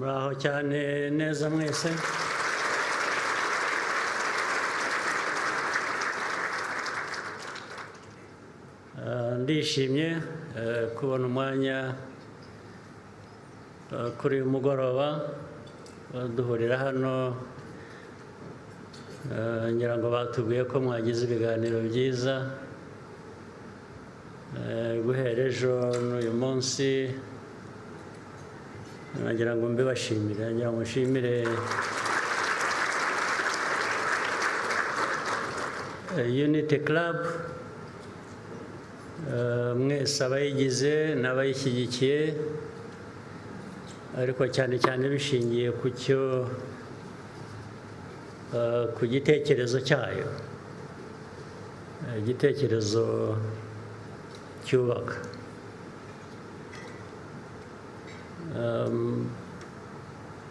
muraho cyane neza mwese. Ndishimye kubona umwanya kuri uyu mugoroba duhurira hano. Ngira ngo batubwiye ko mwagize ibiganiro byiza guhera ejo n'uyu munsi. Nagira ngo mbibashimire, nagira ngo nshimire Unity Club, mwese abayigize n'abayishyigikiye, ariko cyane cyane bishingiye ku gitekerezo cyayo, igitekerezo cyubaka.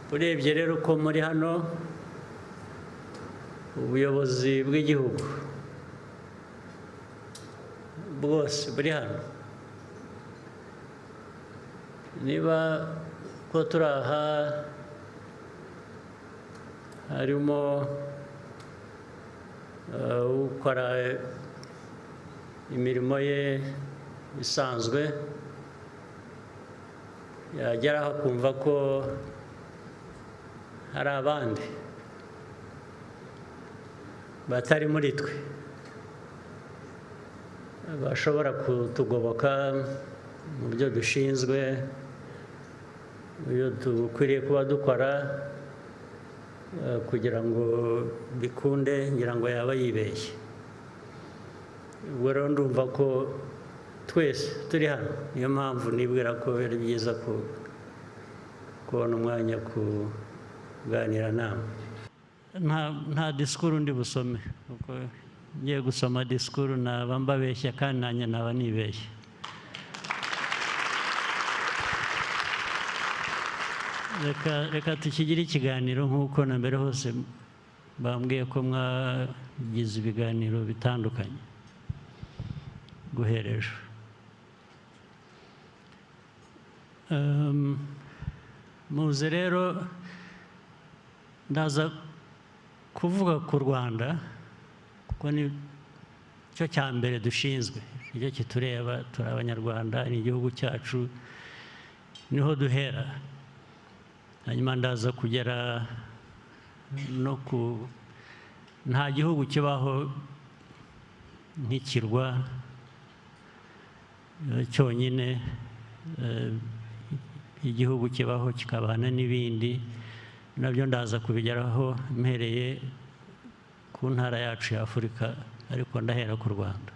Urebye rero uko muri hano, ubuyobozi bw'igihugu bwose buri hano, niba ko turi aha harimo ukora imirimo ye isanzwe, yageraho akumva ko hari abandi batari muri twe bashobora kutugoboka mu byo dushinzwe, ibyo dukwiriye kuba dukora, kugira ngo bikunde, ngira ngo yaba yibeshye. Ubwo rero ndumva ko twese turi hano, niyo mpamvu nibwira ko ari byiza kubona umwanya kuganira nawe. Nta disikuru ndi busome, kuko ngiye gusoma disikuru naba mbabeshya kandi nanjye naba nibeshye. Reka tukigire ikiganiro nk'uko na mbere hose bambwiye ko mwagize ibiganiro bitandukanye guhera ejo. Muze rero ndaza kuvuga ku Rwanda kuko ni cyo cya mbere dushinzwe, nicyo kitureba, turi Abanyarwanda, ni igihugu cyacu, niho duhera. Hanyuma ndaza kugera no nta gihugu kibaho nk'ikirwa cyonyine, igihugu kibaho kikabana n'ibindi, nabyo ndaza kubigeraho mpereye ku ntara yacu ya Afurika, ariko ndahera ku Rwanda.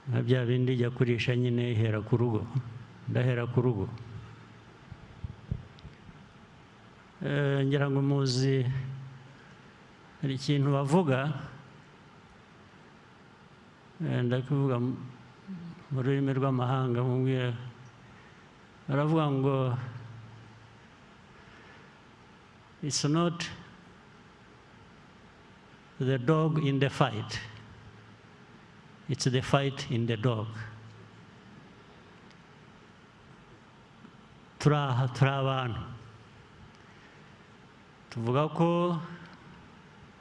nka bya bindi jya kurisha nyine ihera ku rugo, ndahera ku rugo. Ngira ngo muzi hari ikintu bavuga, ndakuvuga mu rurimi rw'amahanga, baravuga ngo it's not the dog in the fight, it's the fight in the dog. Turi abantu tuvuga ko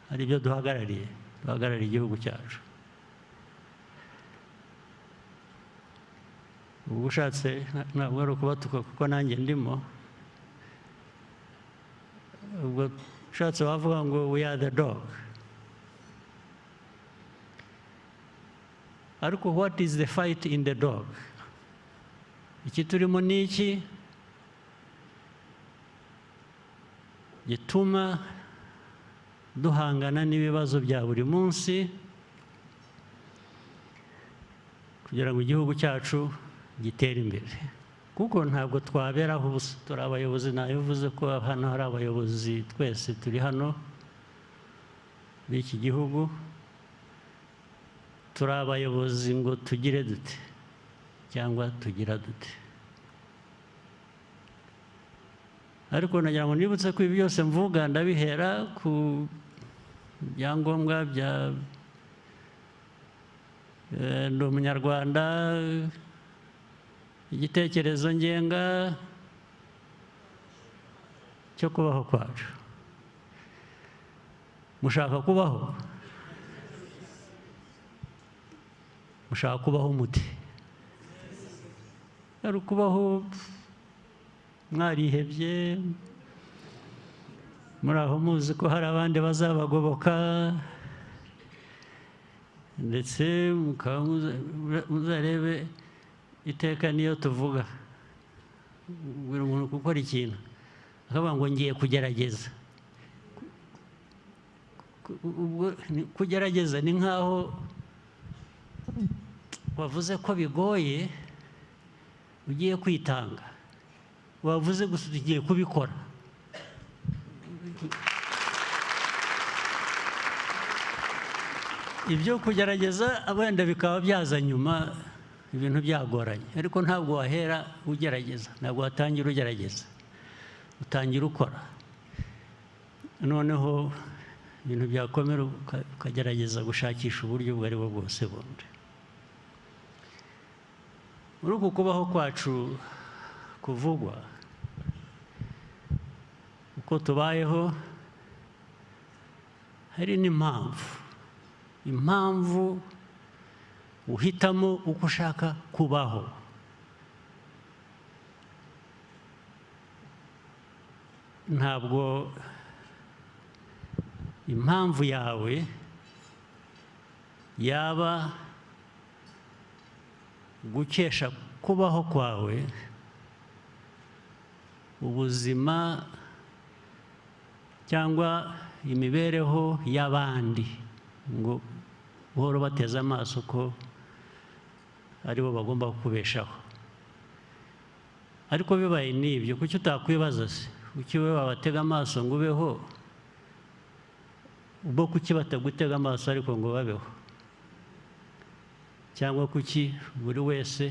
hari ibyo duhagarariye igihugu cyacu. Ubwo ushatse ntabwo ari ukubatuka kuko nanjye ndimo, ubwo ushatse wavuga ngo we are the dog. Ariko what is the fight in the dog? Iki turimo ni iki gituma duhangana n'ibibazo bya buri munsi kugira ngo igihugu cyacu gitere imbere? Kuko ntabwo twaberaho ubusa, turi abayobozi. Nabivuze ko hano hari abayobozi, twese turi hano b'iki gihugu, turi abayobozi ngo tugire dute cyangwa tugira dute. Ariko nagira ngo nibutse ko ibi byose mvuga ndabihera ku byangombwa bya ndi umunyarwanda, igitekerezo ngenga, cyo kubaho kwacu. Mushaka kubaho? Mushaka kubaho mute? Ari ukubaho mwarihebye, muri aho muzi ko hari abandi bazabagoboka, ndetse mukaba muzarebe iteka niyo tuvuga buri muntu gukora ikintu akavuga ngo ngiye kugerageza. Kugerageza ni nk'aho wavuze ko bigoye ugiye kwitanga, wavuze gusa ugiye kubikora. Ibyo kugerageza abenda bikaba byaza nyuma, ibintu byagoranye, ariko ntabwo wahera ugerageza, ntabwo watangira ugerageza, utangira ukora, noneho ibintu byakomera ukagerageza gushakisha uburyo ubwo ari bwo bwose bundi. Muri uku kubaho kwacu kuvugwa, uko tubayeho, hari impamvu uhitamo uko ushaka kubaho. Ntabwo impamvu yawe yaba gukesha kubaho kwawe ubuzima cyangwa imibereho y'abandi, ngo buhoro bateze amaso ko aribo bagomba kukubeshaho. Ariko bibaye n'ibyo, kuki utakwibaza se, kuki wowe wabatega amaso ngo ubeho, ubwo kuki batagutega amaso ariko ngo babeho? Cyangwa kuki buri wese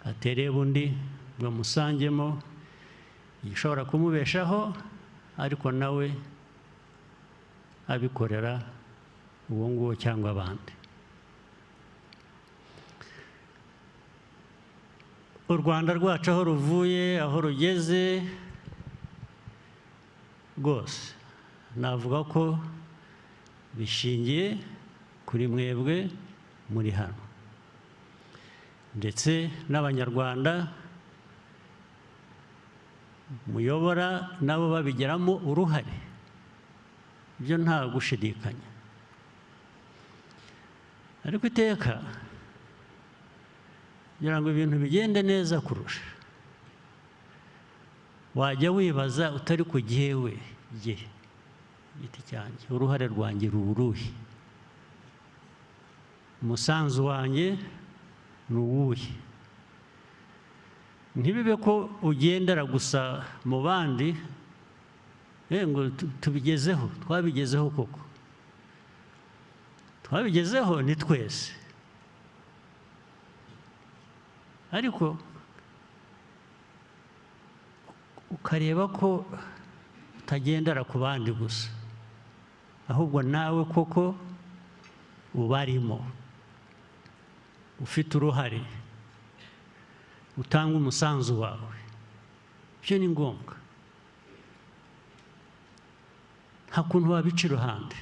atereba undi ngo amusangemo igishobora kumubeshaho, ariko nawe abikorera uwo nguwo cyangwa abandi? U Rwanda rwacu aho ruvuye, aho rugeze rwose, navuga ko bishingiye kuri mwebwe muri hano, ndetse n'Abanyarwanda muyobora nabo babigiramo uruhare, ibyo nta gushidikanya. Ariko iteka kugira ngo ibintu bigende neza kurusha, wajya wibaza utari ku jyewe giti cyanjye, uruhare rwanjye ruruhe, umusanzu wanjye ni uwuhe? Ntibibe ko ugendera gusa mu bandi ngo tubigezeho. Twabigezeho koko, twabigezeho ni twese, ariko ukareba ko utagendera ku bandi gusa, ahubwo nawe koko ubarimo, ufite uruhare, utanga umusanzu wawe. Ibyo ni ngombwa, nta kuntu wabica iruhande.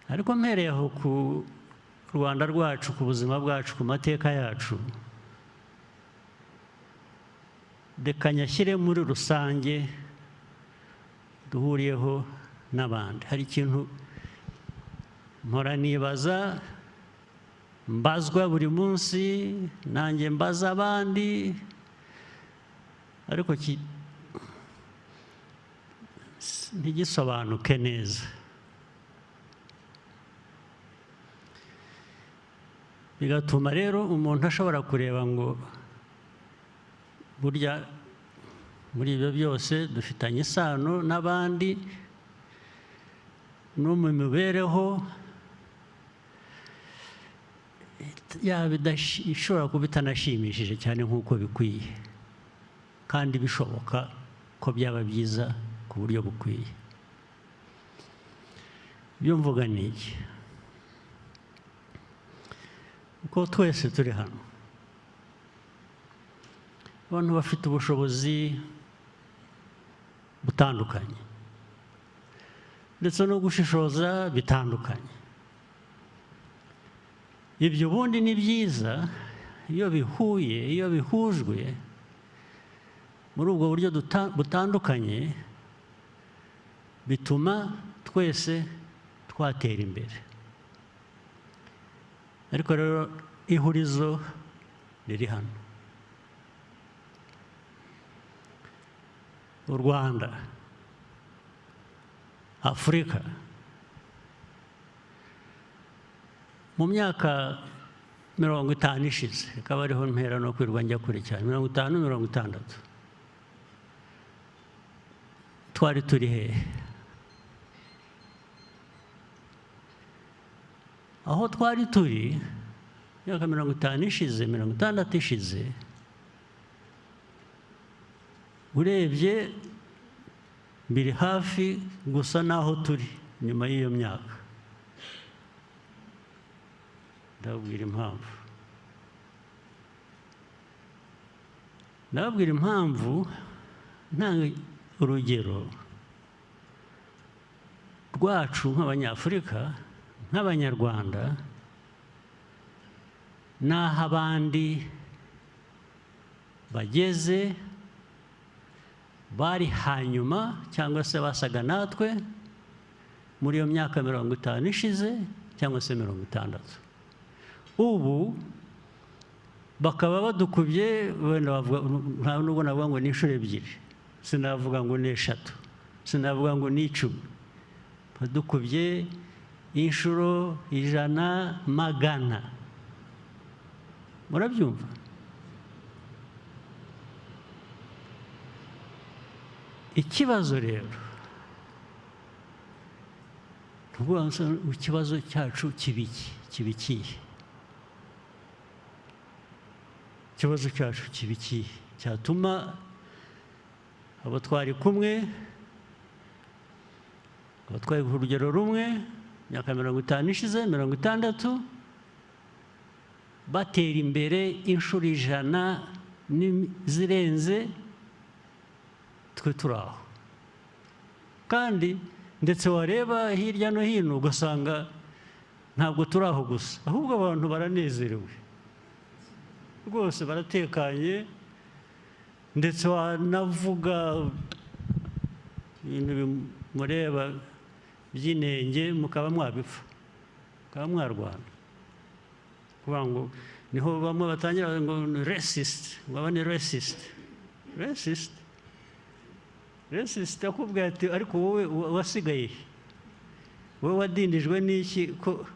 Ariko mpereye aho ku Rwanda rwacu, ku buzima bwacu, ku mateka yacu, reka nyashyire muri rusange duhuriyeho n'abandi. Hari ikintu mpora nibaza, mbazwa buri munsi, nanjye mbaza abandi, ariko ntigisobanuke neza. Bigatuma rero umuntu ashobora kureba ngo burya muri ibyo byose dufitanye isano n'abandi, no mu mibereho yaba ishobora kuba itanashimishije cyane nk'uko bikwiye, kandi bishoboka ko byaba byiza ku buryo bukwiye. Ibyo mvuga ni iki? Uko twese turi hano, abantu bafite ubushobozi butandukanye ndetse no gushishoza bitandukanye. Ibyo ubundi ni byiza iyo bihuye, iyo bihujwe muri ubwo buryo butandukanye, bituma twese twatera imbere. Ariko rero ihurizo riri hano. U Rwanda, Afurika, mu myaka 50 ishize, akaba ariho mpera no kwirwa njya kure cyane, 50, 60, twari turi hehe? Aho twari turi myaka 50 ishize, 60 ishize, urebye biri hafi gusa naho turi nyuma y'iyo myaka. Ndababwira impamvu. Ndababwira impamvu ntanga urugero rwacu nk'Abanyafurika, nk'Abanyarwanda, n'aho abandi bageze bari hanyuma cyangwa se basaga natwe muri iyo myaka 50 ishize cyangwa se 60. Ubu bakaba badukubye, wenda nta nubwo navuga ngo ni inshuro ebyiri, sinavuga ngo ni 3, sinavuga ngo ni 10, badukubye inshuro 100, 100. Murabyumva? Ikibazo rero, ikibazo cyacu kibikiye. Ikibazo cyacu kibikiye cyatuma abo twari kumwe, abo twari ku rugero rumwe, myaka 50 ishize, 60, batera imbere inshuro 100 zirenze twe turaho. Kandi ndetse wareba hirya no hino ugasanga ntabwo turaho gusa, ahubwo abantu baranezerewe rwose, baratekanye, ndetse wanavuga ibintu bimureba by'inenge mukaba mwabipfa, mukaba mwarwana. Kuvuga ngo niho bamwe batangira ngo racist, ngo abane racist. Racist akubwira ati ariko wowe wasigaye, wowe wadindijwe n'iki ko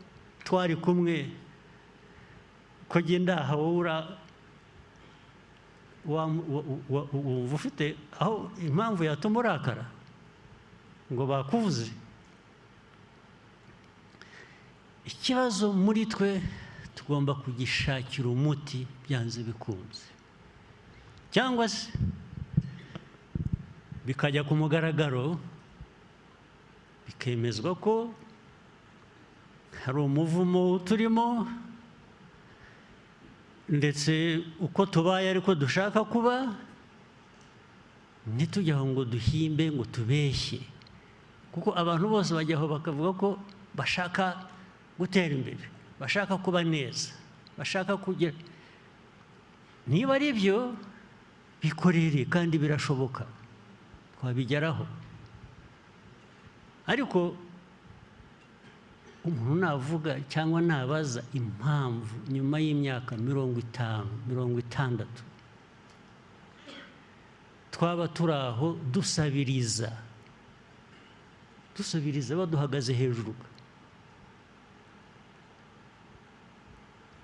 twari kumwe, ko genda aha wowe wumva ufite aho impamvu yatuma urakara ngo bakuvuze. Ikibazo muri twe tugomba kugishakira umuti byanze bikunze, cyangwa se bikajya ku mugaragaro, bikemezwa ko hari umuvumo turimo, ndetse uko tubaye ariko dushaka kuba, ntitujyaho ngo duhimbe, ngo tubeshye. Kuko abantu bose bajyaho bakavuga ko bashaka gutera imbere, bashaka kuba neza, bashaka kugira. Niba ari byo, bikorere, kandi birashoboka, twabigeraho. Ariko umuntu navuga cyangwa nabaza impamvu nyuma y'imyaka 50, 60 twaba turaho dusabiriza baduhagaze hejuru,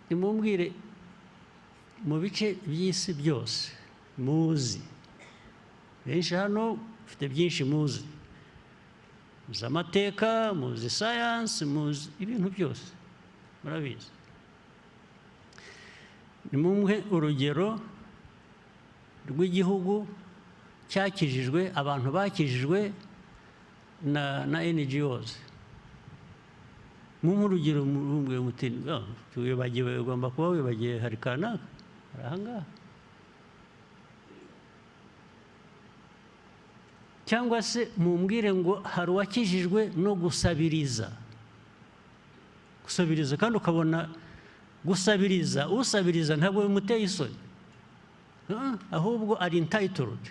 nimumbwire mu bice by'isi byose muzi, benshi hano ufite byinshi muzi, muzi amateka, muzi science, muzi ibintu byose, murabizi. Nimumwe urugero rw'igihugu cyakijijwe, abantu bakijijwe na NGOs. Mumwe urugero mumbwire muti wibagiwe, ugomba kuba wibagiwe, hari kanaka, hari ahangaha. cyangwa se mumbwire ngo hari uwakijijwe no gusabiriza kandi ukabona gusabiriza usabiriza ntabwo bimuteye isoni, ahubwo ari entitled.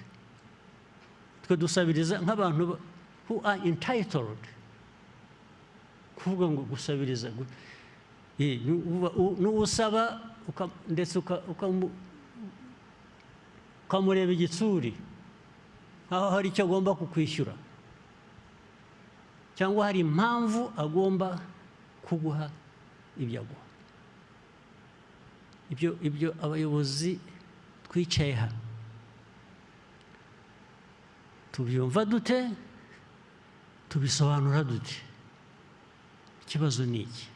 Twe dusabiriza nk'abantu who are entitled, kuvuga ngo gusabiriza n'usaba ndetse ukamureba igitsuri nkaho hari icyo agomba kukwishyura cyangwa hari impamvu agomba kuguha ibyo aguha. Ibyo abayobozi twicaye hano tubyumva dute, tubisobanura dute? Ikibazo ni iki?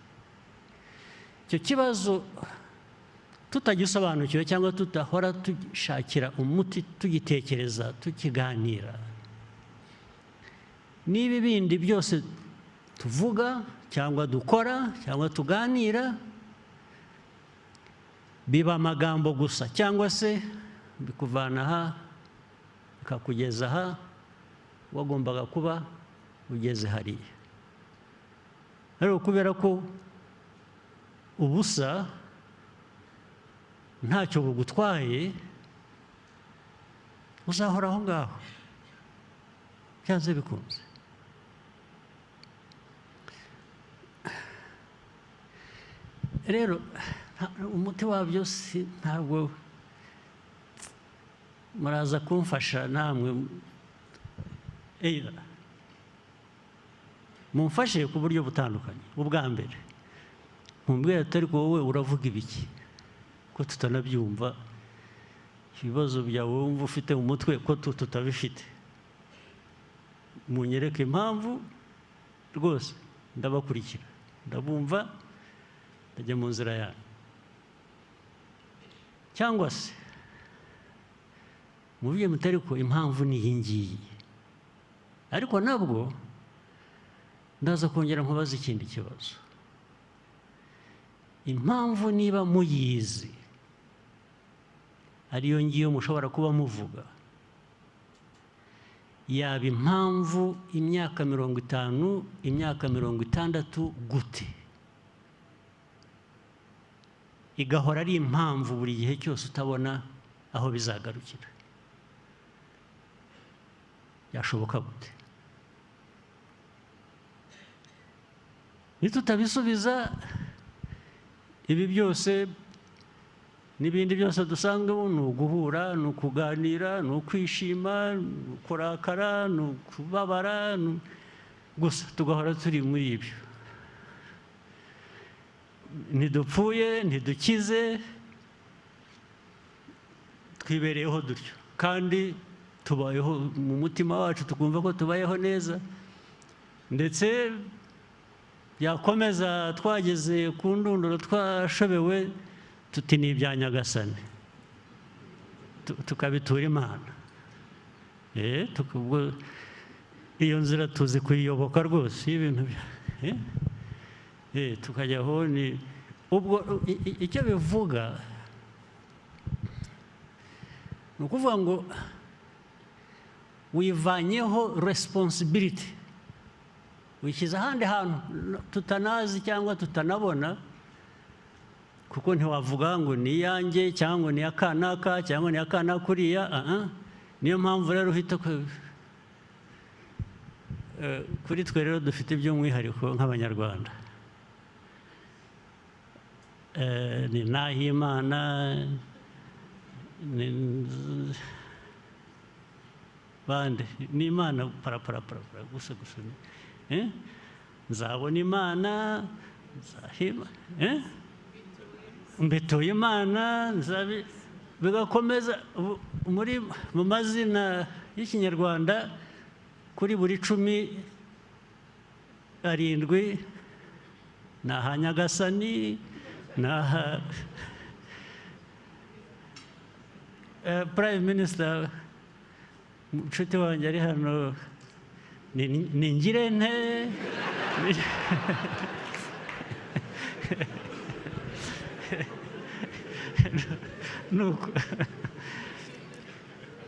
Icyo kibazo tutagisobanukiwe cyangwa tutahora dushakira umuti, tugitekereza, tukiganira, n'ibi bindi byose tuvuga cyangwa dukora cyangwa tuganira biba amagambo gusa, cyangwa se bikuvana aha bikakugeza aha wagombaga kuba ugeze hariya. Ariko kubera ko ubusa ntacyo bugutwaye, uzahora aho ngaho byanze bikunze. Rero umuti wabyo ntabwo muraza kumfasha namwe, mumfashe ku buryo butandukanye. Ubwa mbere mumbwira ati ariko wowe uravuga ibiki ko tutanabyumva, ibibazo byawe wumva ufite mu mutwe ko tutabifite. Munyereke impamvu, rwose ndabakurikira, ndabumva, ndajya mu nzira yanyu. Cyangwa se mubiye mutari ko impamvu ni iyi ngiyi, ariko nabwo ndaza kongera nkubaza ikindi kibazo. Impamvu niba muyizi ariyo ngiyo mushobora kuba muvuga, yaba impamvu imyaka 50, imyaka 60 gute? Igahora ari impamvu buri gihe cyose utabona aho bizagarukira. Yashoboka gute? Nitutabisubiza ibi byose n'ibindi byose dusanzwe ni uguhura, ni ukuganira, ni ukwishima, ni ukurakara, ni ukubabara, gusa tugahora turi muri ibyo. Ntidupfuye, ntidukize, twibereyeho dutyo, kandi tubayeho mu mutima wacu tukumva ko tubayeho neza, ndetse yakomeza twageze ku ndunduro twashobewe tuti ni ibya Nyagasani, tukabitura Imana. Iyo nzira tuzi kuyiyoboka rwose y'ibintu tukajyaho. Ni ubwo icyo bivuga ni ukuvuga ngo wivanyeho responsibility, wishyize ahandi hantu tutanazi cyangwa tutanabona, kuko ntiwavuga ngo ni iyanjye cyangwa ni akanaka cyangwa ni akanaka kuriya. Niyo mpamvu rero uhita kuri twe rero dufite iby'umwihariko nk'Abanyarwanda. Ni Nahimana, bande ni Imana parapara gusa nzabona Imana, nzahima, mbituye Imana, bigakomeza mu mazina y'Ikinyarwanda. Kuri buri 17 ni aha Nyagasani, ni aha Prime Minister inshuti wanjye ari hano, ni Ngirente.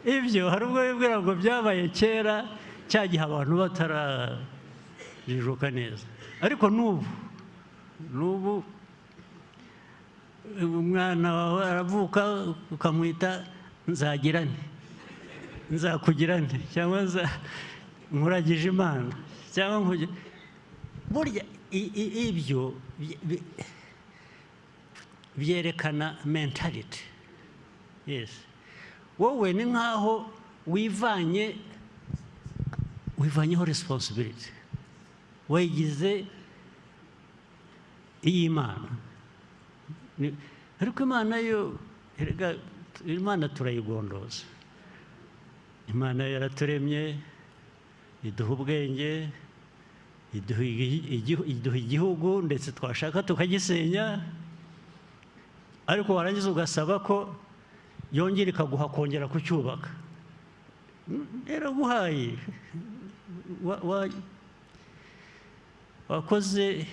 Ibyo hari ubwo bibwira ngo byabaye kera, cyagihe abantu batarajijuka neza. Ariko n'ubu umwana wawe aravuka ukamwita nzagirane, nzakugirane, cyangwa nkuragije Imana, cyangwa burya ibyo byerekana mentality. Yes, wowe ni nkaho wivanyeho responsibility, wayigize iy'Imana. Ariko Imana yo, Imana turayigondoza. Imana yaraturemye, iduha ubwenge, iduha igihugu, ndetse twashaka tukagisenya, ariko warangiza ugasaba ko yongera ikaguha kongera kucyubaka. Yaraguhaye, wakoze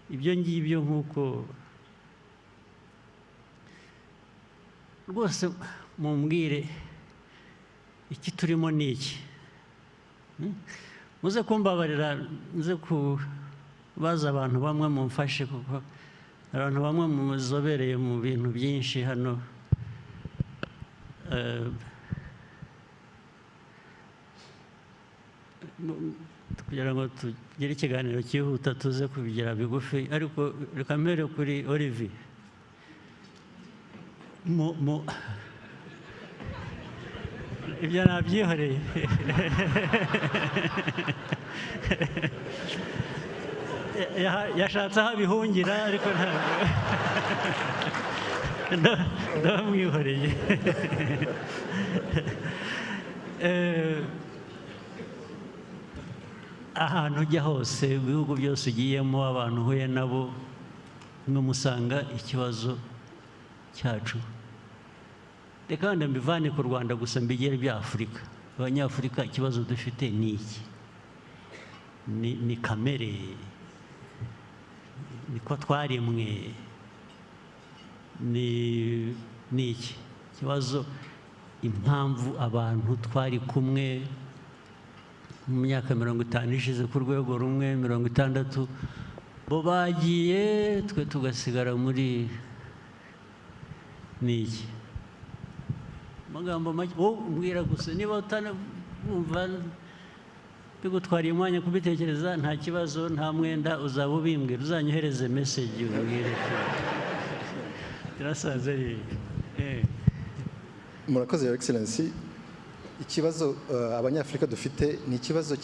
ibyo ngibyo nk'uko rwose mumbwire iki turimo ni iki. Muze kumbabarira, nze kubaza abantu bamwe mumfashe, kuko abantu bamwe muzobereye mu bintu byinshi hano. Kugira ngo tugire ikiganiro cyihuta tuze kubigira bigufi, ariko reka mpere kuri Olivier. Ibyo nabyihoreye. Yashatse aho abihungira, ariko ndamwihoreye. Ahantu ujya hose, ibihugu byose ugiyemo, abantu uhuye nabo, musanga ikibazo cyacu. Reka wenda mbivane ku Rwanda gusa mbigere bya Afurika. Abanyafurika ikibazo dufite ni iki? Ni kamere, niko twaremwe, ni iki ikibazo? Impamvu abantu twari kumwe mu myaka 50 ishize ku rwego rumwe, 60, bo bagiye, twe tugasigara muri niki? Magambo make umbwira gusa, niba utanumva bigutwariye umwanya kubitekereza, nta kibazo, nta mwenda, uzaba ubimbwira, uzanyohereze message ubwire. Turasaze. Murakoze, Your Excellency. Ikibazo abanyafurika dufite ni ikibazo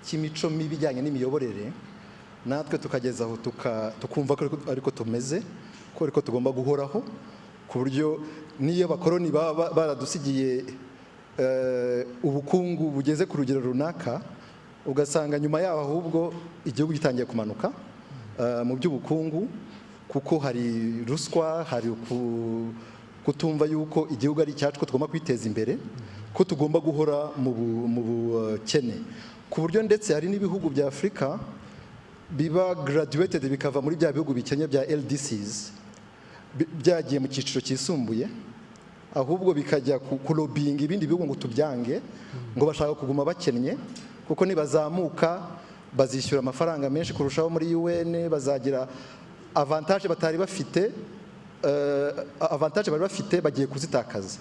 cy'imico mibi ijyanye n'imiyoborere, natwe tukageza aho tukumva ko ariko tumeze, ko ariko tugomba guhoraho, ku buryo niyo bakoroni baradusigiye ubukungu bugeze ku rugero runaka, ugasanga nyuma yaho ahubwo igihugu gitangiye kumanuka mu by'ubukungu, kuko hari ruswa, hari kutumva yuko igihugu ari icyacu, ko tugomba kwiteza imbere, ko tugomba guhora mu bukene, ku buryo ndetse hari n'ibihugu bya Afurika biba graduated bikava muri bya bihugu bikennye bya LDCs, byagiye mu cyiciro cyisumbuye, ahubwo bikajya kurobinga ibindi bihugu ngo tubyange, ngo bashaka kuguma bakennye, kuko nibazamuka bazishyura amafaranga menshi kurushaho muri UN, bazagira avantage batari bafite, avantage bari bafite bagiye kuzitakaza,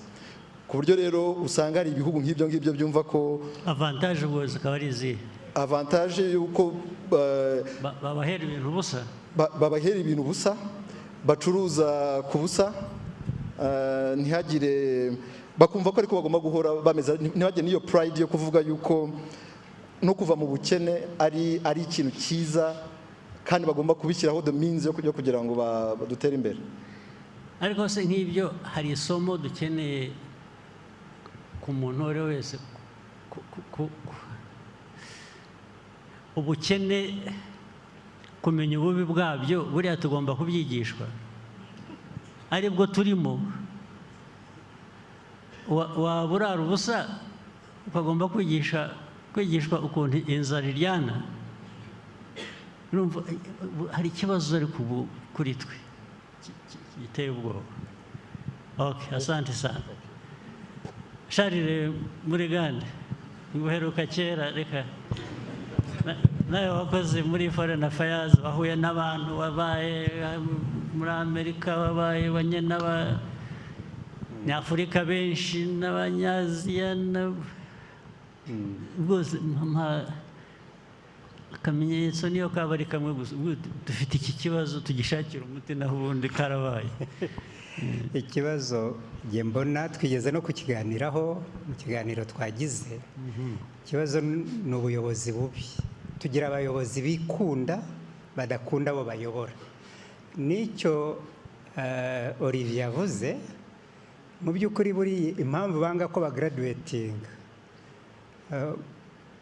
ku buryo rero usanga hari ibihugu nk'ibyo ngibyo byumva ko avantage ubwo zikaba ari izihe? Avantage yuko babahera ibintu busa, babahera ibintu busa, bacuruza ku busa, ntihagire, bakumva ko ariko bagomba guhora bameze, ntihagire n'iyo pride yo kuvuga yuko no kuva mu bukene ari ikintu cyiza, kandi bagomba kubishyiraho the means yo kugira ngo badutere imbere. Ariko se nk'ibyo, hari isomo dukeneye ku muntu uwo wese, ubukene, kumenya ububi bwabyo, buriya tugomba kubyigishwa, aribwo turimo. Waba urara ubusa, ukagomba kwigishwa ukuntu inzara iryana. Hari ikibazo ariko ubu kuri twe giteye ubwoba. Okay, asante sana. Charles Muregane. guheruka kera reka nawe wakoze muri foreign affairs wahuye n'abantu wabaye muri Amerika wabaye banye n'Afurika benshi n'Abanyaziya rwose akamenyetso niyo kaba ari kamwe gusa dufite iki kibazo tugishakira umuti naho ubundi karabaye ikibazo njye mbona twigeze no kukiganiraho mu kiganiro twagize ikibazo ni ubuyobozi bubi tugira abayobozi bikunda badakunda abo bayobora nicyo Olivier yavuze mu by'ukuri buri impamvu banga ko bagraduatinga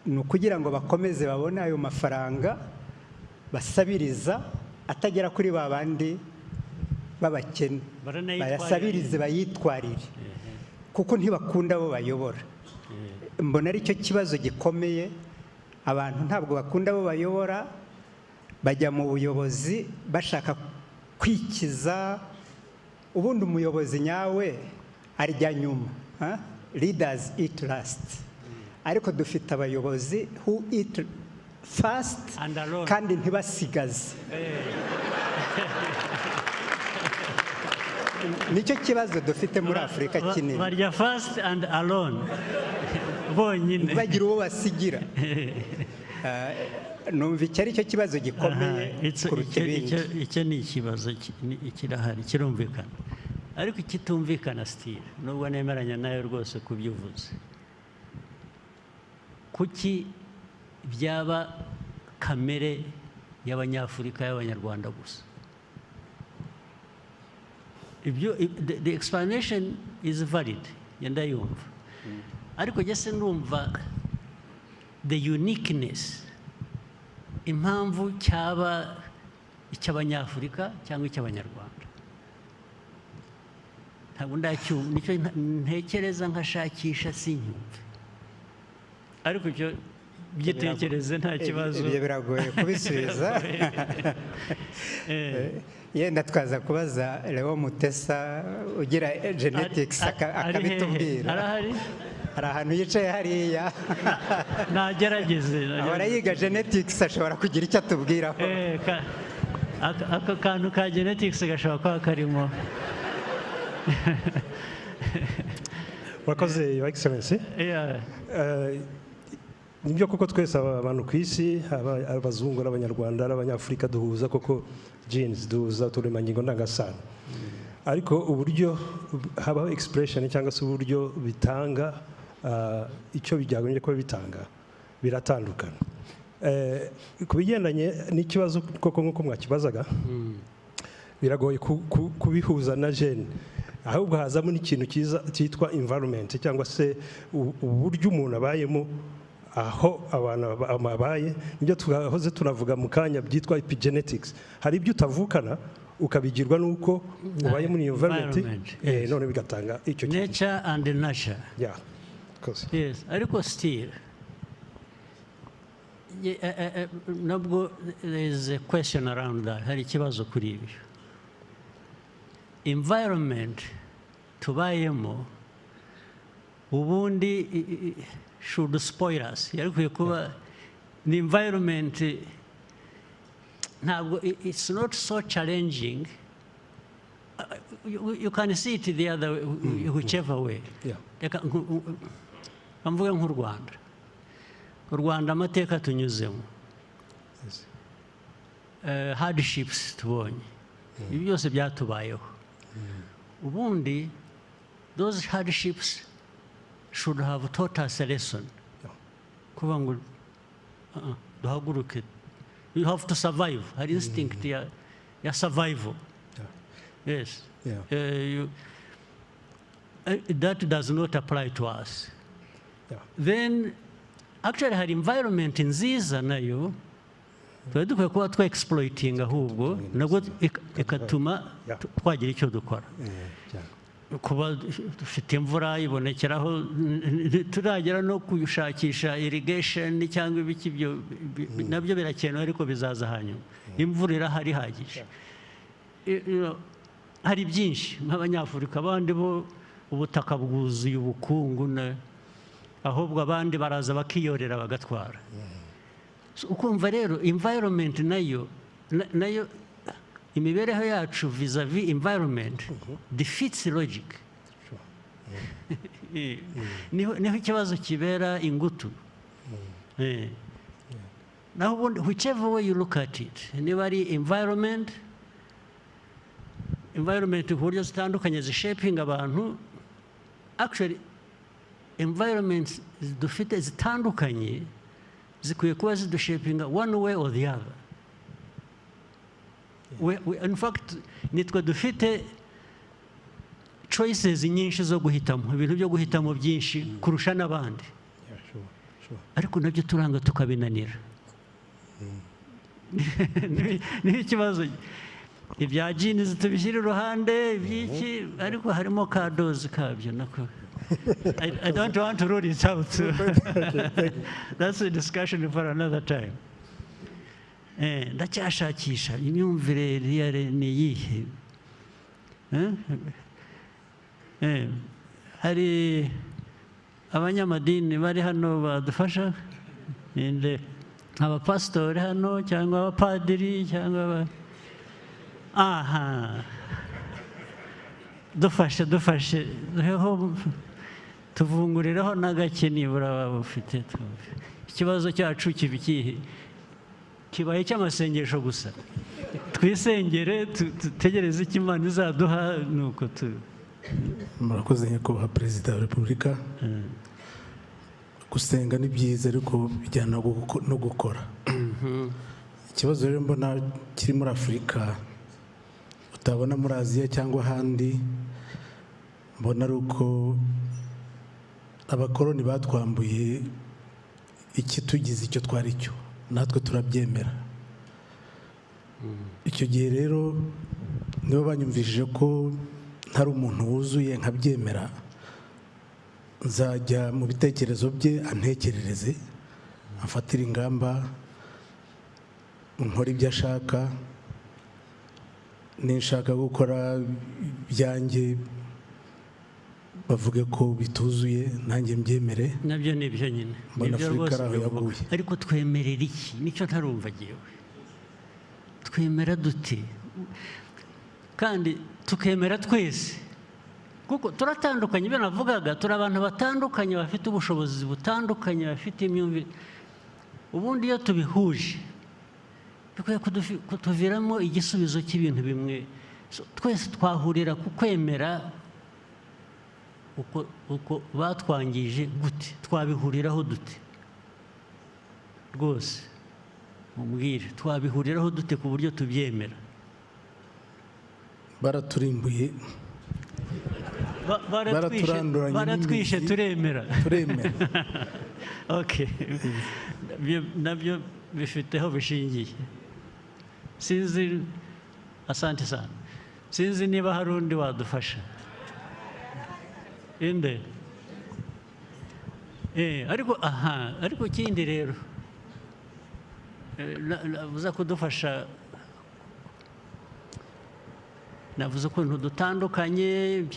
ni ukugira ngo bakomeze babone ayo mafaranga basabiriza atagera kuri ba bandi b'abakene bayasabirize bayitwarire kuko ntibakunda abo bayobora mbona ari cyo kibazo gikomeye abantu ntabwo bakunda abo bayobora bajya mu buyobozi bashaka kwikiza ubundi umuyobozi nyawe arya nyuma leaders eat last ariko dufite abayobozi who eat fast kandi ntibasigaze nicyo kibazo dufite muri Afurika kinini barya fast and alone bonyine bagira uwo basigira numva icyo ari cyo kibazo gikomeye kuruta ibindi icyo ni ikibazo kirahari kirumvikana ariko ikitumvikana still nubwo nemeranya nayo rwose kubyuvuze kuki byaba kamere y'Abanyafurika y'Abanyarwanda gusa the explanation is valid yenda yumva ariko jese numva the uniqueness impamvu cyaba icy'Abanyafurika cyangwa icy'Abanyarwanda ntabwo ndacyumva nicyo ntekereza nkashakisha sinyumve ariko icyo byitekereze nta kibazo ibyo biragoye kubisubiza yenda twaza kubaza Leo Mutesa ugira genetics akabitubwira hari ahantu yicaye hariya nagerageze ahora yiga genetics ashobora kugira icyo atubwiraho aka kantu ka genetics gashobora kuba karimo wakoze your excellency nibyo koko twese abantu ku isi abazungu n'Abanyarwanda n'Abanyafurika duhuza koko genes duhuza uturemangingo ndangasano ariko uburyo habaho expression cyangwa se uburyo bitanga icyo bijyagombye kuba bitanga biratandukana ku bigendanye n'ikibazo koko nk'uko mwakibazaga biragoye kubihuza na gene ahubwo hazamo n'ikintu cyitwa environment cyangwa se uburyo umuntu abayemo aho abantu babaye nibyo twahoze tunavuga mu kanya byitwa epigenetics hari ibyo utavukana ukabigirwa nuko ubaye muri environment none bigatanga icyo nature and nurture yes ariko still nabwo there is a question around that hari ikibazo kuri ibyo environment tubayemo ubundi should spoil us yarikuye kuba the environment ntabwo it's not so challenging you can see it the other whichever way mvuge nk'u Rwanda amateka tunyuzemo hardships tubonye ibi byose byatubayeho ubundi those hardships should have taught us a lesson kuba ngo duhaguruke you have to survive hari instinct ya survival yes that does not apply to us then actually hari environment nziza nayo tuba dukwiye kuba twa-exploiting ahubwo nabwo ikatuma twagira icyo dukora kuba dufite imvura ibonekeraho turagera no kushakisha irrigation cyangwa ibiki byo nabyo birakenewe ariko bizaza hanyuma imvura irahari ihagije hari byinshi nk'Abanyafurika abandi bo ubutaka bwuzuye ubukungu ahubwo abandi baraza bakiyorera bagatwara. Ukumva rero environment nayo imibereho yacu vis-a-vis environment defeats logic. Niho ikibazo kibera ingutu. Now, whichever way you look at it, niba ari environment uburyo zitandukanye zishaping abantu, actually environments dufite zitandukanye zikwiye kuba zidushapinga one way or the other. In fact, nitwe dufite choices nyinshi zo guhitamo, ibintu byo guhitamo byinshi kurusha n'abandi, ariko nabyo turanga tukabinanira. Ni ikibazo ibya genes tubishyira iruhande iby'iki, ariko harimo ka doze kabyo nako. I don't want to rule it out. That's a discussion for another time. Ndacyashakisha imyumvire ni iyihe. Hari abanyamadini bari hano badufasha, abapasitori hano cyangwa abapadiri cyangwa dufashe tuvungurireho n'agake nibura waba ufite. Ikibazo cyacu kibaye cy'amasengesho gusa. Twisengere tutegereze icyo Imana izaduha, nuko murakoze nyakubahwa Perezida wa Repubulika. Gusenga ni byiza ariko bijyana no gukora. Ikibazo rero mbona kiri muri Afurika utabona muri Aziya cyangwa ahandi, mbona ari uko abakoloni batwambuye iki tugize icyo twari cyo, natwe turabyemera. Icyo gihe rero nibo banyumvishije ko ntari umuntu wuzuye nkabyemera, nzajya mu bitekerezo bye antekerereze, afatira ingamba, nkora ibyo ashaka, ninshaka gukora byanjye bavuge ko bituzuye nanjye mbyemere. Nabyo ni byo nyine, nibyo rwose. Ariko twemerera iki? Nicyo ntarumva jewe. Twemera dute? Kandi tukemera twese, kuko turatandukanye. Ibyo navugaga, turi abantu batandukanye bafite ubushobozi butandukanye, bafite imyumvire. Ubundi iyo tubihuje bikwiye kutuviramo igisubizo cy'ibintu bimwe. Twese twahurira ku kwemera uko batwangije gute, twabihuriraho dute? Rwose mumbwire, twabihuriraho dute ku buryo tubyemera? Baraturimbuye, baratwishe, turemera. Okay, nabyo bifiteho bishingiye. Sinzi, asante sana, sinzi niba hari undi wadufasha. Inde ariko ikindi rero navuze kudufasha, navuze ukuntu dutandukanye,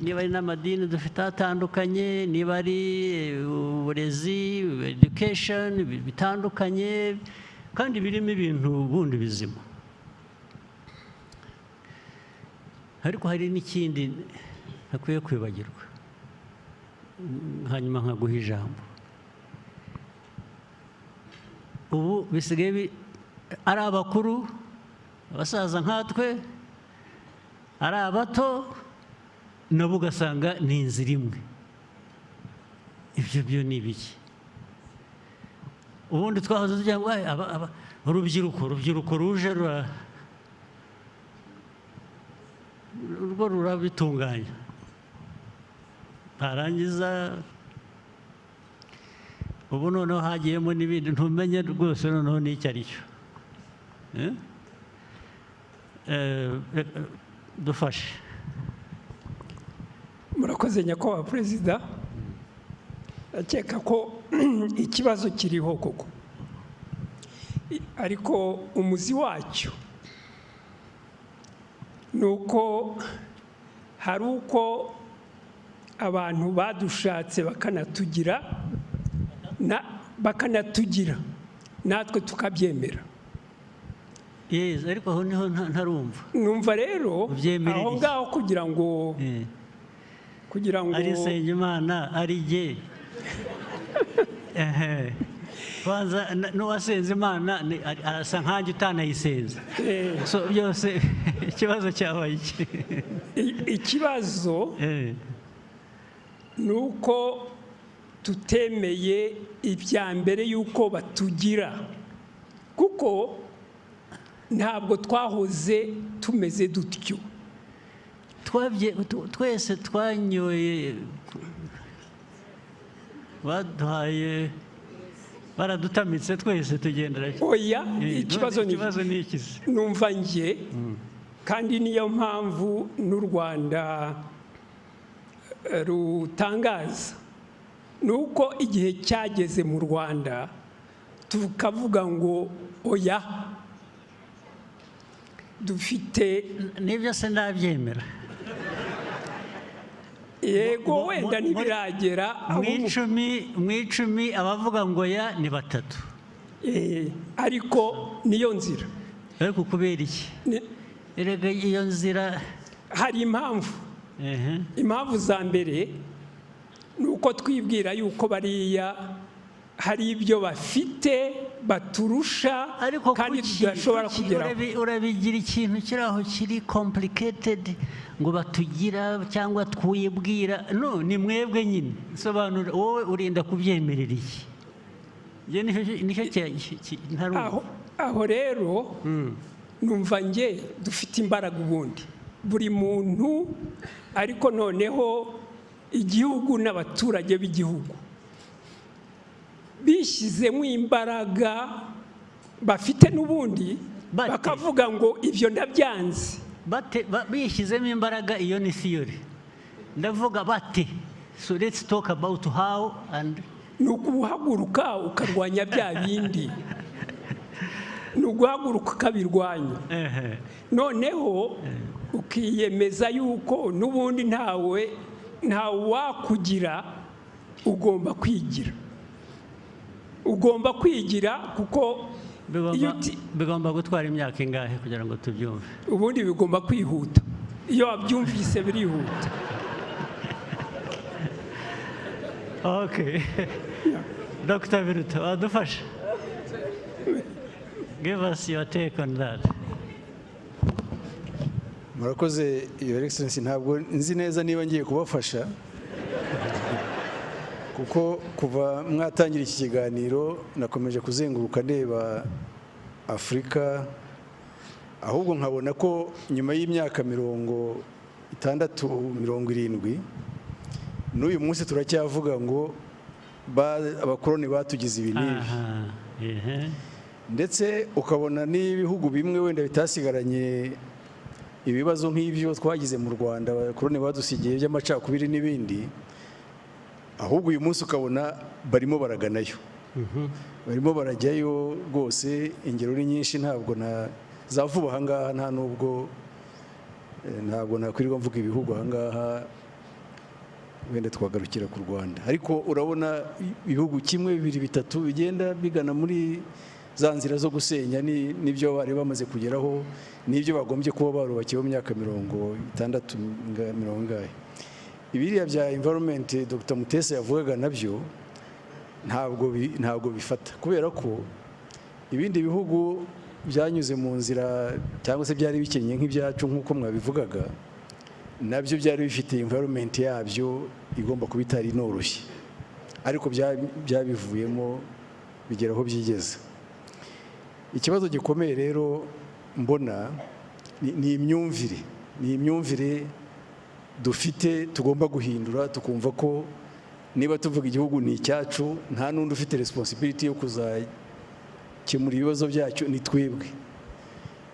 niba ari n'amadini dufite atandukanye, niba ari uburezi, education bitandukanye, kandi birimo ibintu bundi bizima. Ariko hari n'ikindi ntakwiye kwibagirwa, hanyuma nkaguha ijambo. Ubu bisigaye ari abakuru, abasaza nkatwe, ari abato, nabo ugasanga ni inzira imwe. Ibyo byo ni ibiki? Ubundi twahoze tugira ngo urubyiruko ruje urwo rurabitunganya, barangiza ubu noneho hagiyemo n'ibindi ntumenye rwose noneho n'icyo ari cyo. Dufashe. Murakoze nyakubahwa Perezida. Akeka ko ikibazo kiriho koko, ariko umuzi wacyo ni uko hari uko abantu badushatse bakanatugira natwe tukabyemera. Yes, ariko aho niho ntarumva. Numva rero aho ngaho kugira ngo ari Nsengimana ari jye kwanza n'uwasenze Imana arasa nkanjye utanayisenze. So byose ikibazo cyabaye iki? Ikibazo ni uko tutemeye ibya mbere y'uko batugira, kuko ntabwo twahoze tumeze dutyo. Twese twanyoye, baduhaye, baradutamitse twese tugendera. Oya, ikibazo ni iki? Numva nge kandi niyo mpamvu n'u Rwanda rutangaza, ni uko igihe cyageze mu Rwanda tukavuga ngo oya, dufite n'ibyo se ndabyemera. Yego, wenda ntibiragera mu icumi abavuga ngo ya ni 3. Ariko niyo nzira. Ariko kubera iki? Erega iyo nzira hari impamvu. Impamvu za mbere ni uko twibwira yuko bariya hari ibyo bafite baturusha kandi tudashobora kugeraho. Urabigira ikintu kiri aho kiri complicated ngo batugira cyangwa twibwira. No, ni mwebwe nyine. Sobanura wowe urinda kubyemerera iki? Aho rero numva nge dufite imbaraga ubundi buri muntu, ariko noneho igihugu n'abaturage b'igihugu bishyizemo imbaraga bafite n'ubundi bakavuga ngo ibyo ndabyanze. Bishyizemo imbaraga, iyo ni theory. Ndavuga bate. So let's talk about how and ni ukuhaguruka ukarwanya bya bindi. Ni uguhaguruka ukabirwanya. Noneho ukiyemeza yuko n'ubundi ntawe wakugira, ugomba kwigira. Ugomba kwigira kuko bigomba gutwara imyaka ingahe kugira ngo tubyumve? Ubundi bigomba kwihuta. Iyo wabyumvise birihuta. Okay. Dr. Biruta, wadufasha? Give us your take on that. Murakoze, Your Excellency. Ntabwo nzi neza niba ngiye kubafasha, kuko kuva mwatangira iki kiganiro nakomeje kuzenguruka ndeba Afurika, ahubwo nkabona ko nyuma y'imyaka 60, 70 n'uyu munsi turacyavuga ngo abakoloni batugize ibi n'ibi. Ndetse ukabona n'ibihugu bimwe wenda bitasigaranye ibibazo nk'ibyo twagize mu Rwanda, abakoloni badusigiye by'amacakubiri n'ibindi, ahubwo uyu munsi ukabona barimo baraganayo. Barimo barajyayo rwose. Ingero ni nyinshi, ntabwo zavuba aha ngaha, ntabwo nakwirirwa mvuga ibihugu aha ngaha, wenda twagarukira ku Rwanda. Ariko urabona ibihugu 1, 2, 3 bigenda bigana muri za nzira zo gusenya n'ibyo bari bamaze kugeraho, n'ibyo bagombye kuba barubakiye mu myaka 60, 70. Ibiriya bya environment Dr. Mutesa yavugaga nabyo ntabwo bifata, kubera ko ibindi bihugu byanyuze mu nzira cyangwa se byari bikennye nk'ibyacu nk'uko mwabivugaga, nabyo byari bifite environment yabyo igomba kuba itari inoroshye, ariko byabivuyemo bigera aho byigeze. Ikibazo gikomeye rero mbona ni imyumvire dufite, tugomba guhindura, tukumva ko niba tuvuga igihugu ni icyacu, nta n'undi ufite responsibility yo kuzakemura ibibazo byacyo, ni twebwe.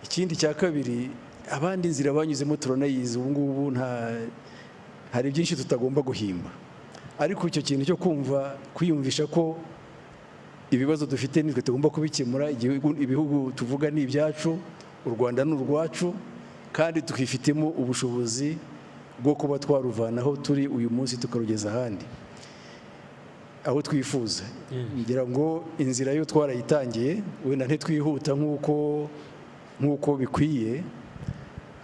Ikindi cya kabiri, abandi inzira banyuzemo turanayizi, ubu ngubu hari byinshi tutagomba guhimba, ariko icyo kintu cyo kwiyumvisha ko ibibazo dufite nitwe tugomba kubikemura, ibihugu tuvuga ni ibyacu, u Rwanda ni urwacu, kandi tukifitemo ubushobozi bwo kuba twaruvana aho turi uyu munsi tukarugeza ahandi aho twifuza. ngira ngo inzira yo twarayitangiye, wenda ntitwihuta nk'uko bikwiye,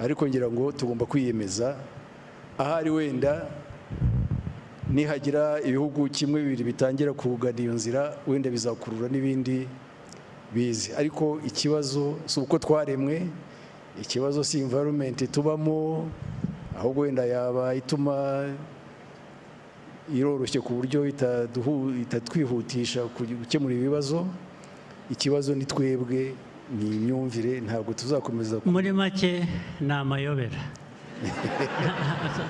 ariko ngira ngo tugomba kwiyemeza. Ahari wenda nihagira ibihugu kimwe bibiri bitangira kugana iyo nzira, wenda bizakurura n'ibindi bizi. Ariko ikibazo si uko twaremwe, ikibazo si environment tubamo, ahubwo wenda yaba ituma iroroshye ku buryo itatwihutisha gukemura ibibazo. Ikibazo ni twebwe, ni imyumvire, ntabwo tuzakomeza. Muri make ni amayobera.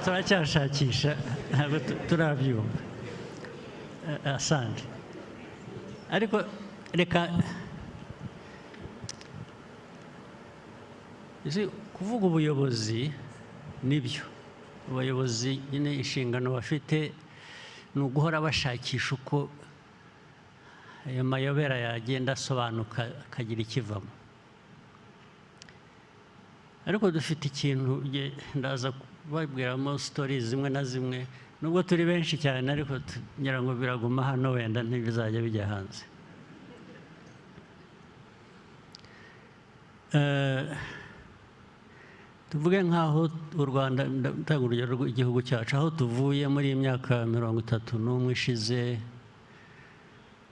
Turacyashakisha, ntabwo turabyumva. Asante. Ariko reka kuvuga ubuyobozi nibyo, abayobozi nyine inshingano bafite ni uguhora bashakisha uko ayo mayobera yagenda asobanuka akagira ikivamo. Ariko dufite ikintu ndaza kubabwiramo sitori zimwe na zimwe, nubwo turi benshi cyane, ariko ngira ngo biraguma hano, wenda ntibizajya bijya hanze. Tuvuge nk'aho u Rwanda, ndatanga urugero rw'igihugu cyacu, aho tuvuye muri iyi myaka 31 ishize,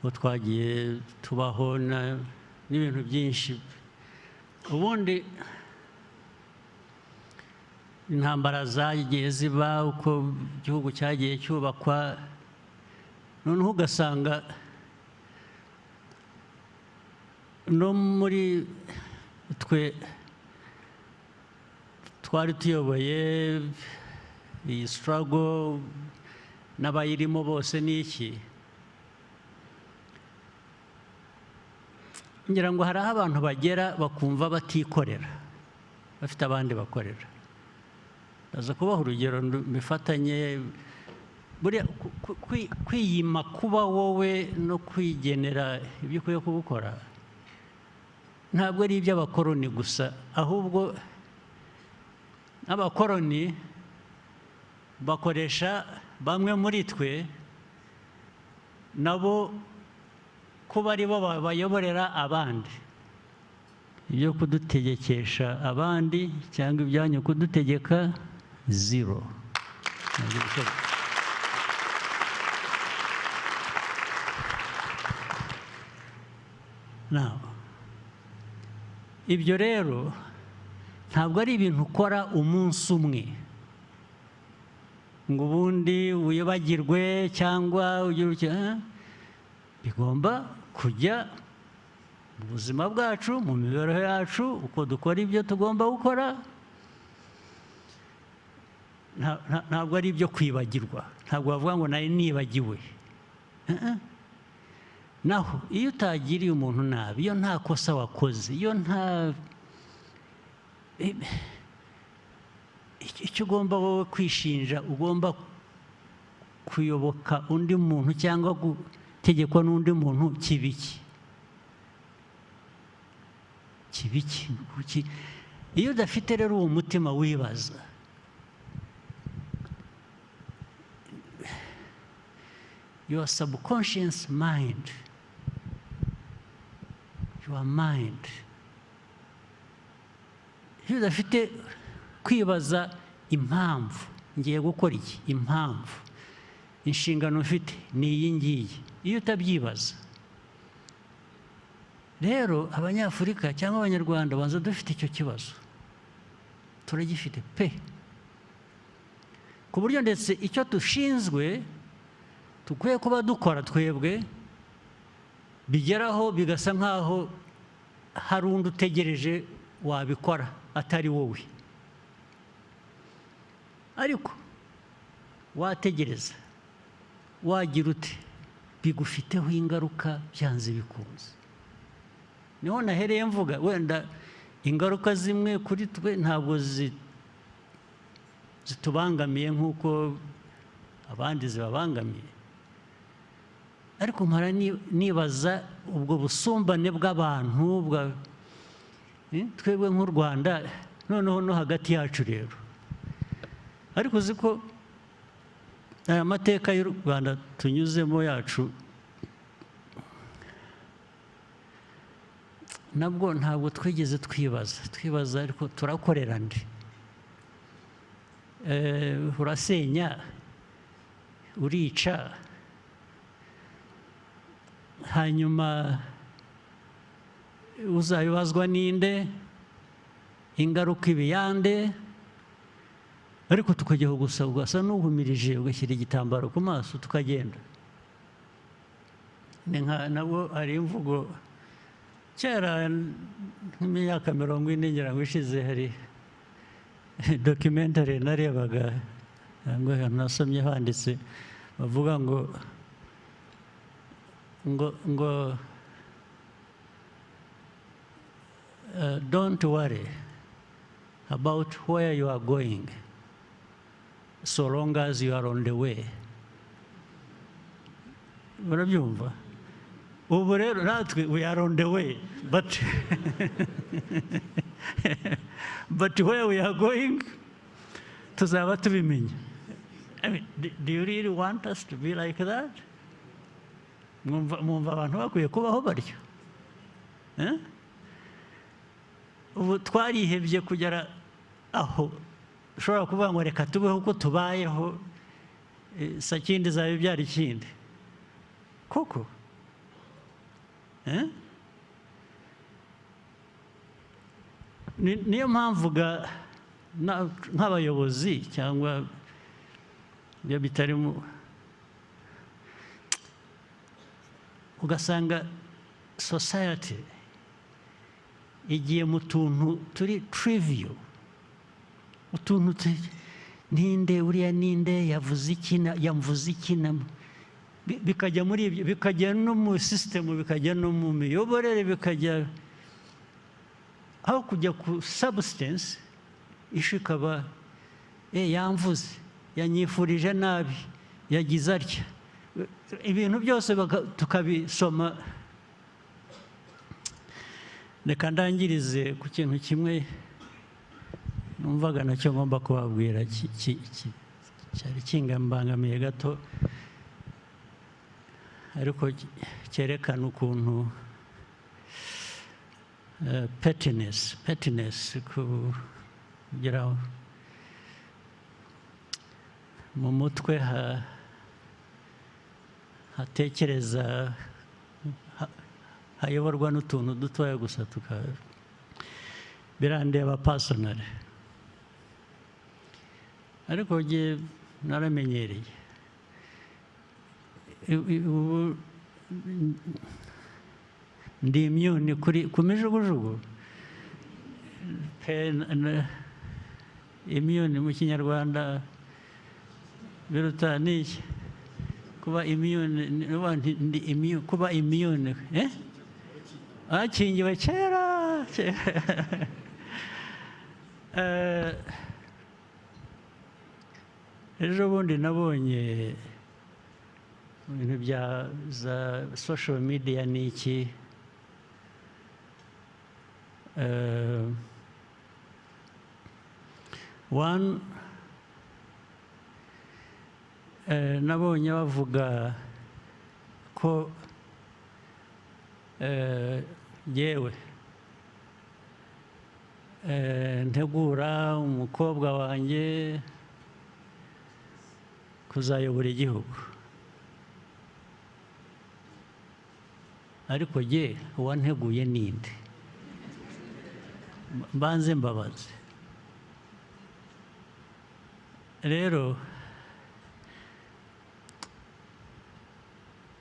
aho twagiye tubaho n'ibintu byinshi. Ubundi intambara zagiye ziba, uko igihugu cyagiye cyubakwa, noneho ugasanga no muri twe twari tuyoboye iyi struggle n'abayirimo bose n'iki, ngira ngo hari aho abantu bagera bakumva batikorera, bafite abandi bakorera. Ndaza kubaha urugero bifatanye, buriya kwiyima kuba wowe no kwigenera ibyo ukwiye kubukora ntabwo ari iby'abakoroni gusa, ahubwo abakoroni bakoresha bamwe muri twe nabo kuba ari bo bayoborera abandi, ibyo kudutegekesha abandi cyangwa ibyanyu kudutegeka zero. Now, ibyo rero ntabwo ari ibintu ukora umunsi umwe ngo ubundi wibagirwe cyangwa bigomba kujya mu buzima bwacu, mu mibereho yacu, uko dukora ibyo tugomba gukora. Ntabwo ari ibyo kwibagirwa, ntabwo bavuga ngo nari nibagiwe. Naho iyo utagiriye umuntu nabi, iyo nta kosa wakoze, iyo nta icyo ugomba wowe kwishinja, ugomba kuyoboka undi muntu cyangwa gutegekwa n'undi muntu, kibiki. Iyo udafite rero uwo mutima wibaza, your subconscious mind, your mind, iyo udafite kwibaza impamvu ngiye gukora iki, impamvu, inshingano ufite ni iyi ngiyi, iyo utabyibaza rero, abanyafurika cyangwa abanyarwanda banza dufite icyo kibazo, turagifite pe, ku buryo ndetse icyo dushinzwe tukwiye kuba dukora twebwe bigeraho bigasa nk'aho hari undi utegereje wabikora atari wowe. Ariko wategereza, wagira ute, bigufiteho ingaruka byanze bikunze. Niho nahereye mvuga, wenda ingaruka zimwe kuri twe ntabwo zitubangamiye nk'uko abandi zibabangamiye, ariko mpora nibaza ubwo busumbane bw'abantu twebwe nk'u Rwanda, noneho no hagati yacu rero ariko uzi ko aya mateka y'u Rwanda tunyuzemo yacu nabwo ntabwo twigeze twibaza ariko turakorera ndi urasenya urica hanyuma uzabibazwa ninde ingaruka ibiyande ariko tukajyaho gusa ugasa n'uhumirije ugashyira igitambaro ku maso tukagenda nabo hari imvugo kera nk'imyaka 40 ngira ngo ishize hari documentary narebaga ngo nasomye handitse bavuga ngo don't worry about where you are going so long as you are on the way. Murabyumva? Ubu rero natwe we are on the way, but but where we are going tuzaba tubimenya. I mean, do you really want us to be like that? Mwumva abantu bakwiye kubaho baryo. Ubu twarihebye kugera aho ushobora kuvuga ngo reka tubeho uko tubayeho sakindi zawe ibyara ikindi koko niyo mpamvu nk'abayobozi cyangwa iyo bitarimo ugasanga society igiye mu tuntu turi trivial utuntu ninde uriya ninde yavuze iki yamvuze iki bikajya muri ibyo bikajya no mu system bikajya no mu miyoborere bikajya aho kujya ku substance ishikaba yamvuze yanyifurije nabi yagize atya ibintu byose tukabisoma. Reka ndangirize ku kintu kimwe numvaga nacyo ngomba kubabwira cyari kingambangamiye gato ariko cyerekana ukuntu pettiness kugira mu mutwe hatekereza hayoborwa n'utuntu dutoya gusa birandeba personally ariko ngiye naramenyereye ndi immune ku mijugujugu immune mu kinyarwanda biruta n'iki kuba immune kuba immune akingiwe kera ejo bundi nabonye ibintu bya za social media n'iki nabonye bavuga ko yewe ntegura umukobwa wanjye kuzayobora igihugu ariko ye uwanteguye ninde mbanze mbabaze rero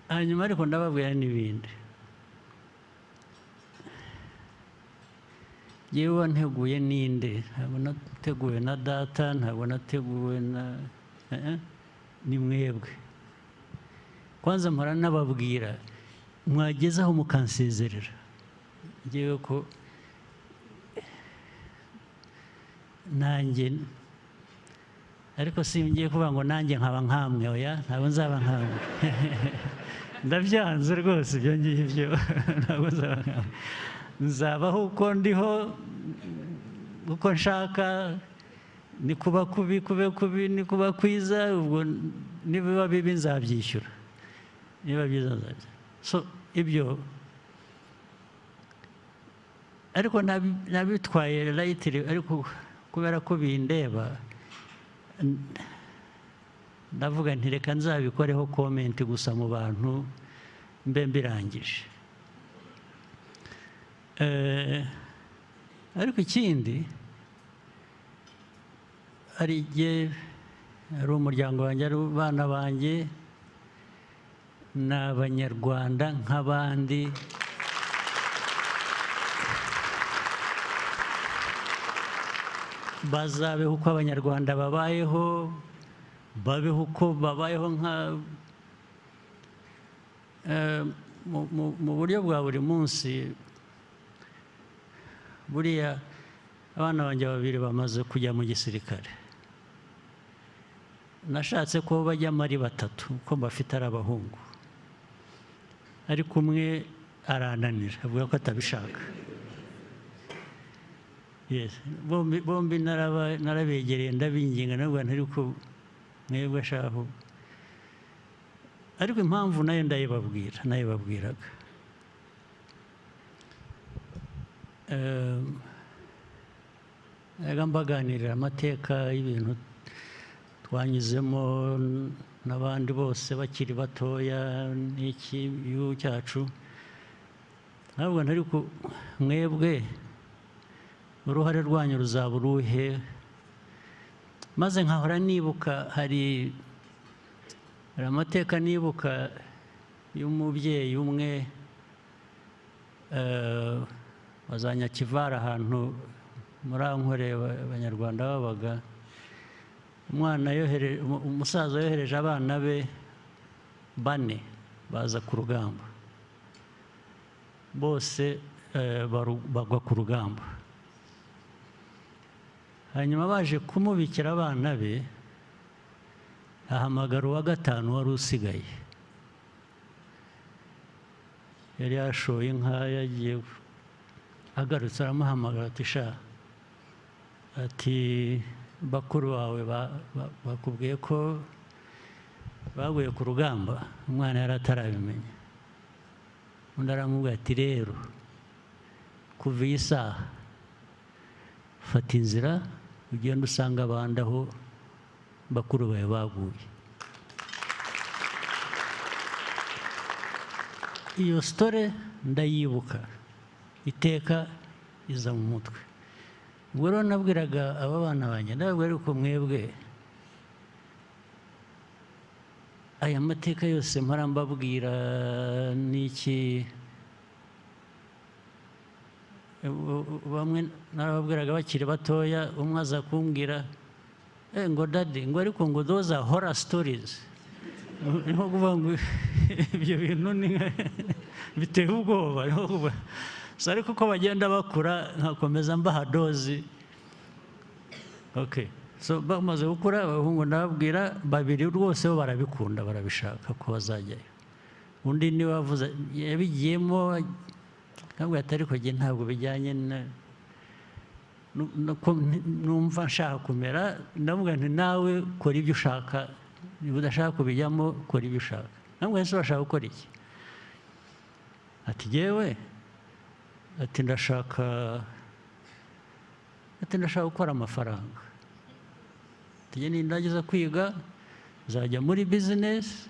hanyuma ariko ndababwira n'ibindi yewe wanteguye ninde ntabwo nateguwe na data ntabwo nateguwe na ni mwebwe kwanza mpora nababwira mwagezaho mukansezerera ngewe ko nanjye ariko singiye kuvuga ngo nanjye nkaba nkamwe oya ntabwo nzaba nkamwe ndabyanze rwose ibyo ngibyo ntabwo nzaba nkamwe nzabaho uko ndiho uko nshaka ni kuba kubi kube kubi ni kuba kwiza, ubwo nibiba bibi nzabyishyura, niba byiza nzabyishyura. So ibyo ariko nabitwaye layitiri, ariko kubera ko bindeba ndavuga nti reka nzabikoreho komenti gusa mu bantu mbe mbirangije. Ariko ikindi hari igihe ari umuryango wanjye, ari abana banjye, ni abanyarwanda nk'abandi, bazabeho uko abanyarwanda babayeho, babeho uko babayeho mu buryo bwa buri munsi. Buriya abana banjye babiri bamaze kujya mu gisirikare. Nashatse ko bajyamo ari batatu kuko bafite ari abahungu, ariko umwe arananira avuga ko atabishaka. Bombi narabegereye ndabinginga, nabwo ariko mwebwe shaho. Ariko impamvu nayo nayibabwiraga. Mbaganirira amateka y'ibintu twanyuzemo n'abandi bose bakiri batoya n'iki gihugu cyacu. Ntabwo ariko mwebwe uruhare rwanyu ruzaba uruhe? Maze nkahora nibuka, hari amateka nibuka y'umubyeyi umwe wazanyakivara ahantu muri Ankore abanyarwanda babaga. Umusaza yohereje abana be 4 baza ku rugamba, bose bagwa ku rugamba. Hanyuma baje kumubikira abana be, ahamagara uwa 5 wari usigaye. Yari yashoye inka, yagiye, agarutse aramuhamagara ati sha, ati bakuru bawe bakubwiye ko baguye ku rugamba. Umwana yari atarabimenya. Undi aramubwira ati rero kuva iyi saha fata inzira ugenda usanga abandi aho bakuru bawe baguye. Iyo story ndayibuka, iteka iza mu mutwe. Ubwo rero nabwiraga aba bana banjye, ndababwira ariko mwebwe aya mateka yose mpora mbabwira n'iki, bamwe narababwiraga bakiri batoya, umwe aza kumbwira ngo daddy, ngo ariko ngo those are horror stories. Niho kuvuga ngo ibyo bintu biteye ubwoba. So ariko uko bagenda bakura nkakomeza mbaha dozi. Okay, so bamaze gukura abahungu ndababwira 2 rwose bo barabikunda, barabishaka ko bazajyayo. Undi niwe wavuze yabigiyemo, ntabwo atari ko ntabwo bijyanye numva nshaka kumera. Ndavuga nti nawe kora ibyo ushaka, niba udashaka kubijyamo kora ibyo ushaka. Ntabwo ese urashaka gukora iki? Ati yewe, ati ndashaka gukora amafaranga. Ati nindagiza kwiga nzajya muri business.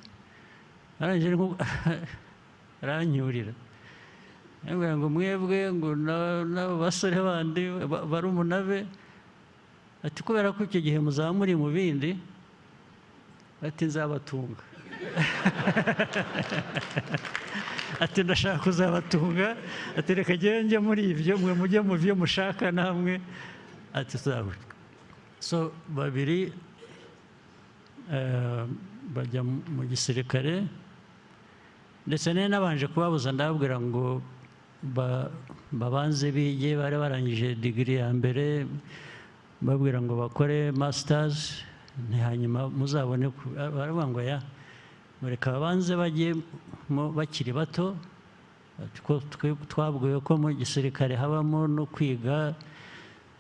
Arangije aranyurira, ngo mwebwe ngo n'abo basore bandi barumuna be, ati kubera ko icyo gihe muzaba muri mu bindi, ati nzabatunga. Ati ndashaka kuzabatunga, ati reka njye muri ibyo, mwe mujye mu byo mushaka namwe. Ati tuzabura. So 2 bajya mu gisirikare, ndetse nabanje kubabuza, ndababwira ngo babanze bige, bari barangije degree ya mbere, babwira ngo bakore masters, hanyuma muzabone. Baravuga ngo ya mureka babanze bajye bakiri bato, twabwiwe ko mu gisirikare habamo no kwiga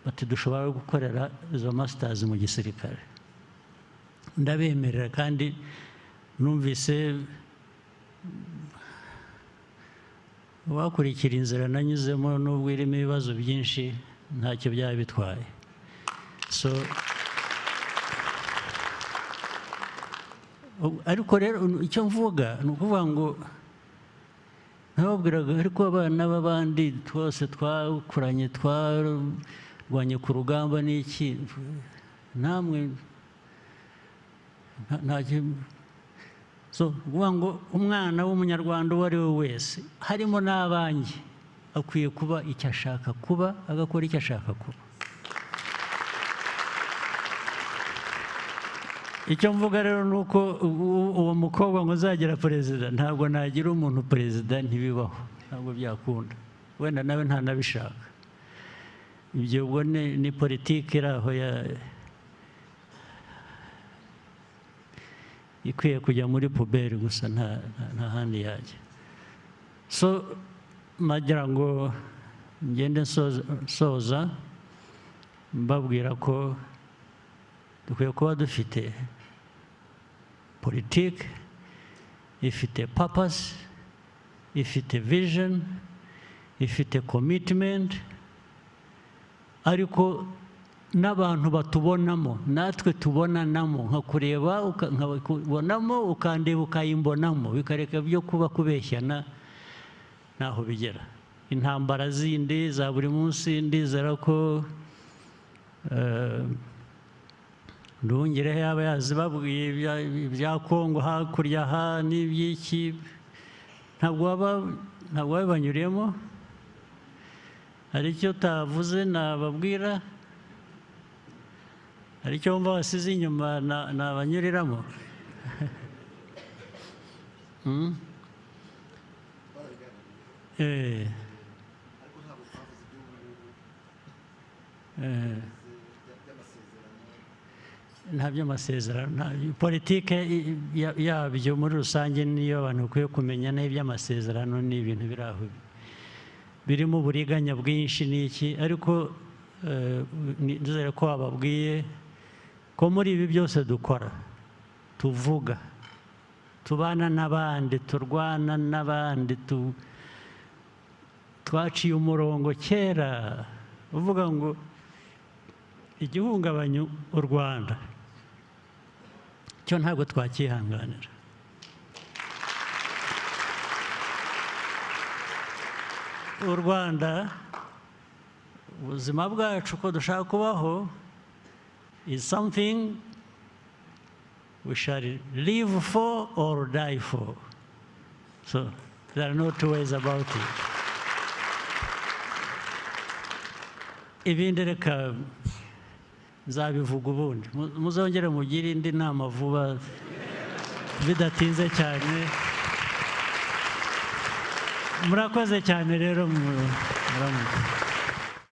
bati dushobora gukorera izo masters mu gisirikare, ndabemerera. Kandi numvise wakurikira inzira nanyuzemo n'ubwo irimo ibibazo byinshi ntacyo byaba bitwaye. So ariko rero icyo mvuga ni ukuvuga ngo nababwiraga ariko abana b'abandi twose twakuranye twarwanye ku rugamba n'iki, namwe so kuvuga ngo umwana w'umunyarwanda uwo ari we wese harimo n'abanjye akwiye kuba icyo ashaka kuba, agakora icyo ashaka kuba. Icyo mvuga rero ni uko uwo mukobwa ngo uzagira perezida, ntabwo nagira umuntu perezida, ntibibaho, ntabwo byakunda, wenda nawe ntanabishaka. Ibyo ubwo ni politiki iri aho ikwiye kujya muri puberi gusa, nta handi yajya. So nagira ngo ngende soza mbabwira ko dukwiye kuba dufite politiki ifite purpose, ifite vision, ifite commitment, ariko n'abantu batubonamo, natwe tubonanamo, nka kureba nkabonamo, ukandeba ukayimbonamo, bikareka byo kuba kubeshyana ntaho bigera. Intambara zindi za buri munsi ndizera ko Nduhungirehe yaba yazibabwiye ibya Kongo hakurya aha n'iby'iki, ntabwo wabibanyuriyemo. Hari icyo utavuze nababwira, hari icyo wumva wasize inyuma nabanyuriramo. Nta by'amasezerano, politike yabyo muri rusange niyo abantu bakwiye kumenya, n'iby'amasezerano ni ibintu biri aho birimo uburiganya bwinshi n'iki, ariko nizere ko wababwiye ko muri ibi byose dukora, tuvuga, tubana n'abandi, turwana n'abandi, twaciye umurongo kera uvuga ngo igihungabanya u Rwanda cyo ntabwo twakihanganira. U Rwanda, ubuzima bwacu ko dushaka kubaho, is something we shall live for or die for. So there are no two ways about it. Ibindi reka nzabivuga ubundi, muzongere mugire indi nama vuba bidatinze cyane. Murakoze cyane rero, muramuke.